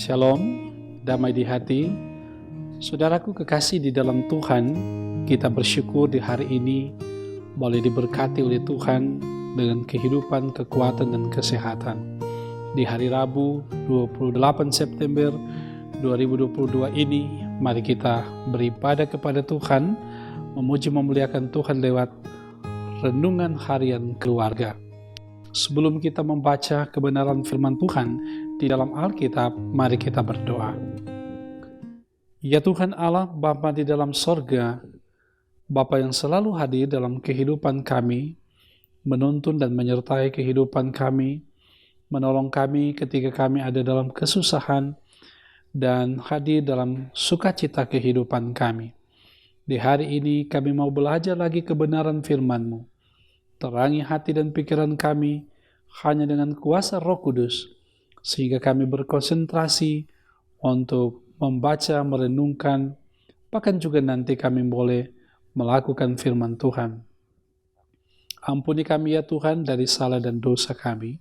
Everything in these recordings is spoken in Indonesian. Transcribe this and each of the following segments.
Shalom, damai di hati. Saudaraku kekasih di dalam Tuhan, kita bersyukur di hari ini boleh diberkati oleh Tuhan dengan kehidupan, kekuatan, dan kesehatan. Di hari Rabu 28 September 2022 ini, mari kita beribadah kepada Tuhan, memuji memuliakan Tuhan lewat renungan harian keluarga. Sebelum kita membaca kebenaran firman Tuhan di dalam Alkitab, mari kita berdoa. Ya Tuhan Allah, Bapa di dalam sorga, Bapa yang selalu hadir dalam kehidupan kami, menuntun dan menyertai kehidupan kami, menolong kami ketika kami ada dalam kesusahan, dan hadir dalam sukacita kehidupan kami. Di hari ini kami mau belajar lagi kebenaran firman-Mu. Terangi hati dan pikiran kami hanya dengan kuasa Roh Kudus, sehingga kami berkonsentrasi untuk membaca, merenungkan, bahkan juga nanti kami boleh melakukan firman Tuhan. Ampuni kami ya Tuhan dari salah dan dosa kami,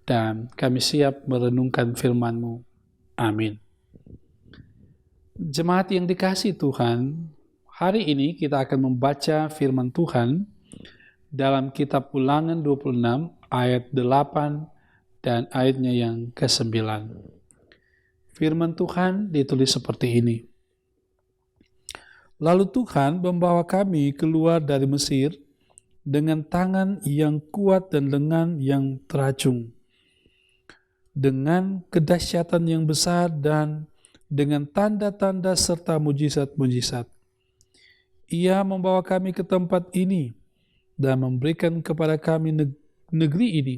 dan kami siap merenungkan firman-Mu. Amin. Jemaat yang dikasihi Tuhan, hari ini kita akan membaca firman Tuhan dalam kitab Ulangan 26 ayat 8 dan ayatnya yang ke-9. Firman Tuhan ditulis seperti ini. Lalu Tuhan membawa kami keluar dari Mesir dengan tangan yang kuat dan lengan yang teracung, dengan kedahsyatan yang besar dan dengan tanda-tanda serta mujizat-mujizat. Ia membawa kami ke tempat ini dan memberikan kepada kami negeri ini,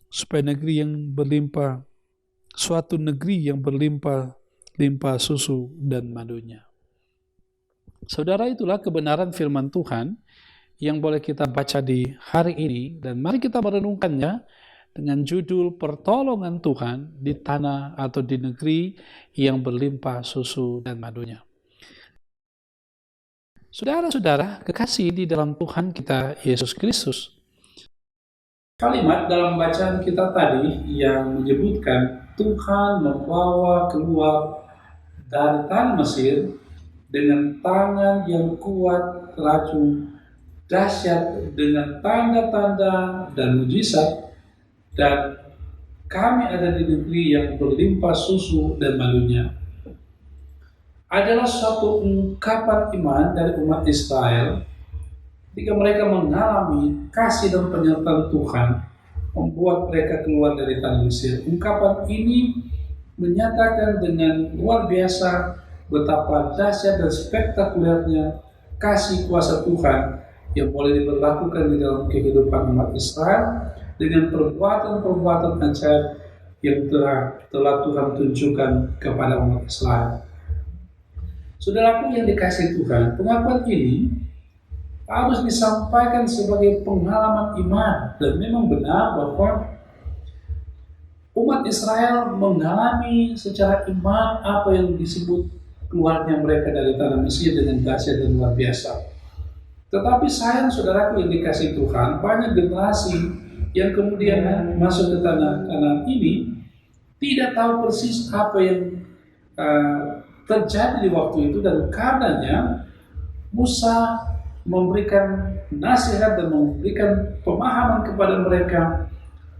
supaya negeri yang berlimpah, suatu negeri yang berlimpah susu dan madunya. Saudara, itulah kebenaran firman Tuhan yang boleh kita baca di hari ini, dan mari kita merenungkannya dengan judul pertolongan Tuhan di tanah atau di negeri yang berlimpah susu dan madunya. Saudara-saudara kekasih di dalam Tuhan kita Yesus Kristus, kalimat dalam bacaan kita tadi yang menyebutkan Tuhan membawa keluar dari tanah Mesir dengan tangan yang kuat, teracung, dahsyat dengan tanda-tanda dan mujizat, dan kami ada di negeri yang berlimpah susu dan madunya, adalah suatu ungkapan iman dari umat Israel ketika mereka mengalami kasih dan penyertaan Tuhan membuat mereka keluar dari tanah Mesir. Ungkapan ini menyatakan dengan luar biasa betapa dahsyat dan spektakulernya kasih kuasa Tuhan yang boleh diberlakukan di dalam kehidupan umat Israel dengan perbuatan-perbuatan ajaib yang telah Tuhan tunjukkan kepada umat Israel. Saudaraku yang dikasihi Tuhan, pengakuan ini harus disampaikan sebagai pengalaman iman, dan memang benar bahwa umat Israel mengalami secara iman apa yang disebut keluarnya mereka dari tanah Mesir dengan dahsyat dan luar biasa. Tetapi sayang saudaraku yang dikasihi Tuhan, banyak generasi yang kemudian masuk ke tanah Kanaan ini tidak tahu persis apa yang terjadi di waktu itu, dan karenanya Musa memberikan nasihat dan memberikan pemahaman kepada mereka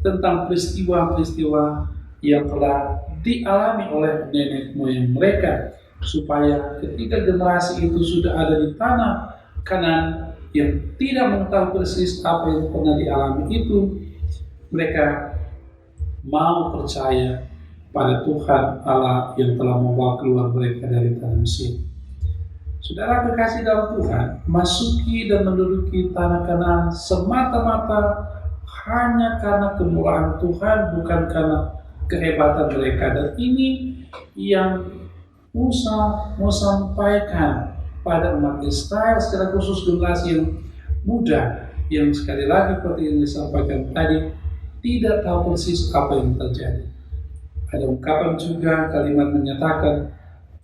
tentang peristiwa-peristiwa yang telah dialami oleh nenek moyang mereka, supaya ketika generasi itu sudah ada di tanah Kanaan yang tidak mengetahui persis apa yang pernah dialami itu, mereka mau percaya pada Tuhan Allah yang telah membawa keluar mereka dari tanah Mesir. Saudara kekasih dalam Tuhan, masuki dan menduduki tanah Kanaan semata-mata hanya karena kemurahan Tuhan, bukan karena kehebatan mereka. Dan ini yang Musa mau sampaikan pada umat Israel, secara khusus generasi yang muda, yang sekali lagi seperti yang disampaikan tadi, tidak tahu persis apa yang terjadi. Ada ungkapan juga, kalimat menyatakan,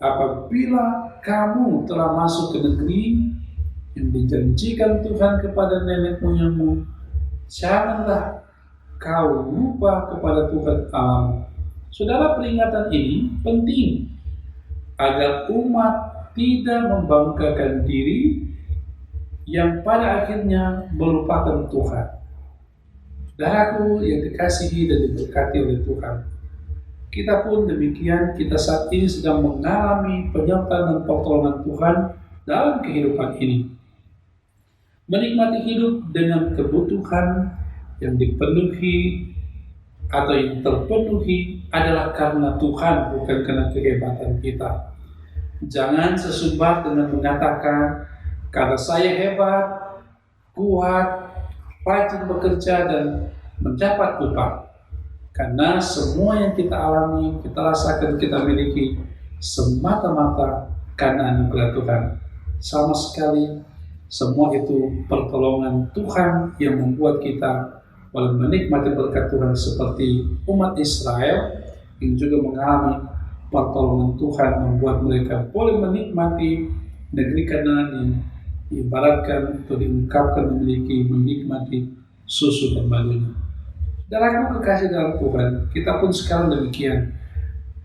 apabila kamu telah masuk ke negeri yang dijanjikan Tuhan kepada nenek moyangmu, janganlah kau lupa kepada Tuhan Allahmu, Saudara, peringatan ini penting agar umat tidak membanggakan diri yang pada akhirnya melupakan Tuhan. Saudaraku yang dikasihi dan diberkati oleh Tuhan, kita pun demikian, kita saat ini sedang mengalami penyertaan dan pertolongan Tuhan dalam kehidupan ini. Menikmati hidup dengan kebutuhan yang dipenuhi atau yang terpenuhi adalah karena Tuhan, bukan karena kehebatan kita. Jangan sesumbar dengan mengatakan, karena saya hebat, kuat, rajin bekerja dan mendapat upah. Karena semua yang kita alami, kita rasakan, kita miliki semata-mata karena anugerah Tuhan. Sama sekali semua itu pertolongan Tuhan yang membuat kita boleh menikmati berkat Tuhan seperti umat Israel yang juga mengalami pertolongan Tuhan membuat mereka boleh menikmati negeri Kanaan yang diibaratkan atau diungkapkan menikmati susu dan madunya. Saudaraku kekasih dalam Tuhan, kita pun sekarang demikian.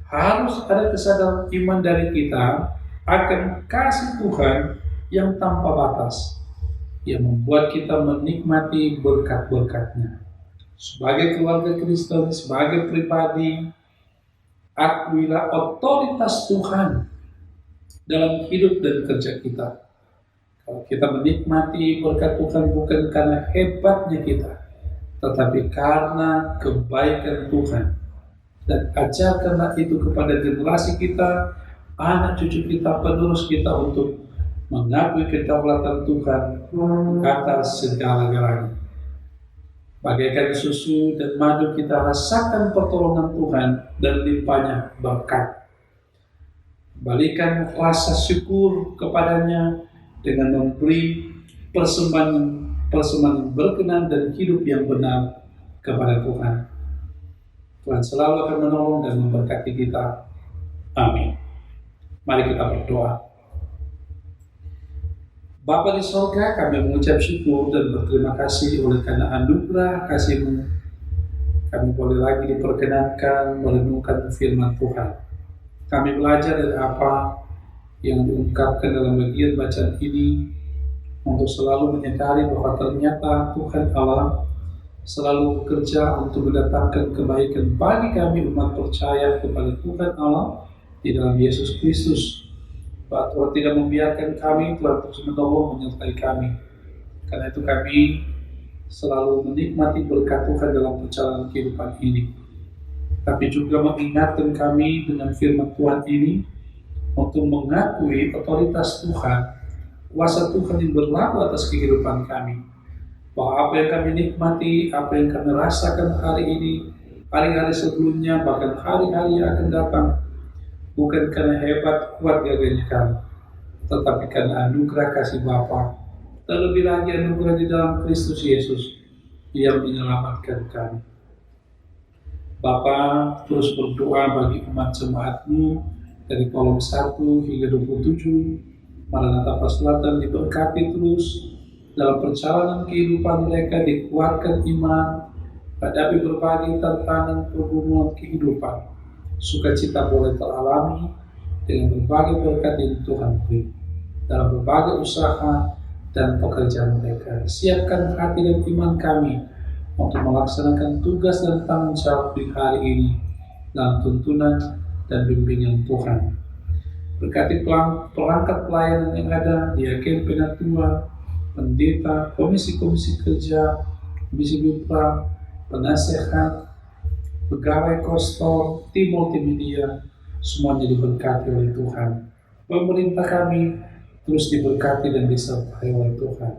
Harus ada kesadaran iman dari kita akan kasih Tuhan yang tanpa batas, yang membuat kita menikmati berkat-berkatnya. Sebagai keluarga Kristen, sebagai pribadi, akuilah otoritas Tuhan dalam hidup dan kerja kita. Kalau kita menikmati berkat Tuhan bukan karena hebatnya kita, tetapi karena kebaikan Tuhan. Dan ajarkanlah itu kepada generasi kita, anak cucu kita, penerus kita untuk mengakui kedaulatan Tuhan atas segala-galanya. Bagaikan susu dan madu kita rasakan pertolongan Tuhan dan limpahnya berkat. Balikan rasa syukur kepadanya dengan memberi persembahan berkenan dan hidup yang benar kepada Tuhan. Tuhan selalu akan menolong dan memberkati kita. Amin. Mari kita berdoa. Bapa di sorga, kami mengucap syukur dan berterima kasih oleh karena anugerah kasih-Mu. Kami boleh lagi diperkenankan merenungkan firman Tuhan. Kami belajar dari apa yang diungkapkan dalam bagian bacaan ini untuk selalu menyadari bahwa ternyata Tuhan Allah selalu bekerja untuk mendatangkan kebaikan bagi kami umat percaya kepada Tuhan Allah di dalam Yesus Kristus. Bahwa Tuhan tidak membiarkan kami, Tuhan terus menolong menyertai kami. Karena itu kami selalu menikmati berkat Tuhan dalam perjalanan kehidupan ini. Tapi juga mengingatkan kami dengan firman Tuhan ini untuk mengakui otoritas Tuhan, kuasa Tuhan yang berlaku atas kehidupan kami. Bahwa apa yang kami nikmati, apa yang kami rasakan hari ini, hari-hari sebelumnya, bahkan hari-hari yang akan datang, bukan karena hebat kuat gagahnya kami, tetapi karena anugerah kasih Bapa, terlebih lagi anugerah di dalam Kristus Yesus yang menyelamatkan kami. Bapa terus berdoa bagi umat jemaat-Mu dari kolom 1 hingga 27, Maranatha Selatan diberkati terus dalam perjalanan kehidupan mereka, dikuatkan iman, hadapi berbagai tantangan pergumulan kehidupan. Sukacita boleh teralami dengan berbagai berkat yang Tuhan beri dalam berbagai usaha dan pekerjaan mereka. Siapkan hati dan iman kami untuk melaksanakan tugas dan tanggung jawab di hari ini dalam tuntunan dan bimbingan Tuhan. Berkati perangkat pelayanan yang ada, diaken penatua, pendeta, komisi-komisi kerja, komisi mitra, penasehat, pegawai kostor, tim multimedia, semuanya diberkati oleh Tuhan. Pemerintah kami terus diberkati dan disertai oleh Tuhan.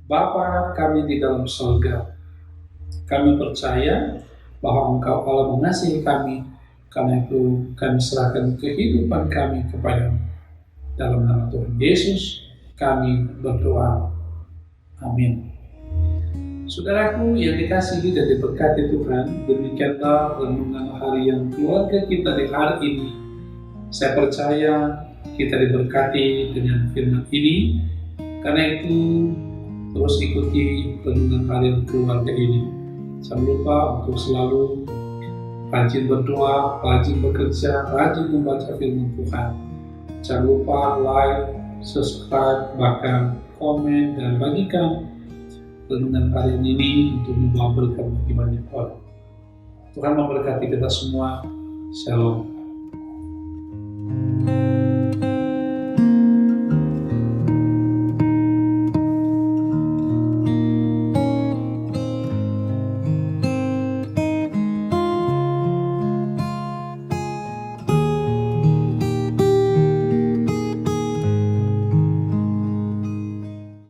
Bapa kami di dalam surga, kami percaya bahwa Engkau Allah mengasihi kami, karena itu kami serahkan kehidupan kami kepada-Mu. Dalam nama Tuhan Yesus kami berdoa. Amin. Saudaraku yang dikasihi dan diberkati Tuhan, demikianlah renungan hari yang keluarga kita di hari ini. Saya percaya kita diberkati dengan firman ini, karena itu terus ikuti renungan hari yang keluarga ini. Jangan lupa untuk selalu rajin berdoa, rajin bekerja, rajin membaca firman Tuhan. Jangan lupa like, subscribe, bahkan komen dan bagikan renungan harian ini untuk membawa berkat bagi banyak orang. Tuhan memberkati kita semua. Shalom.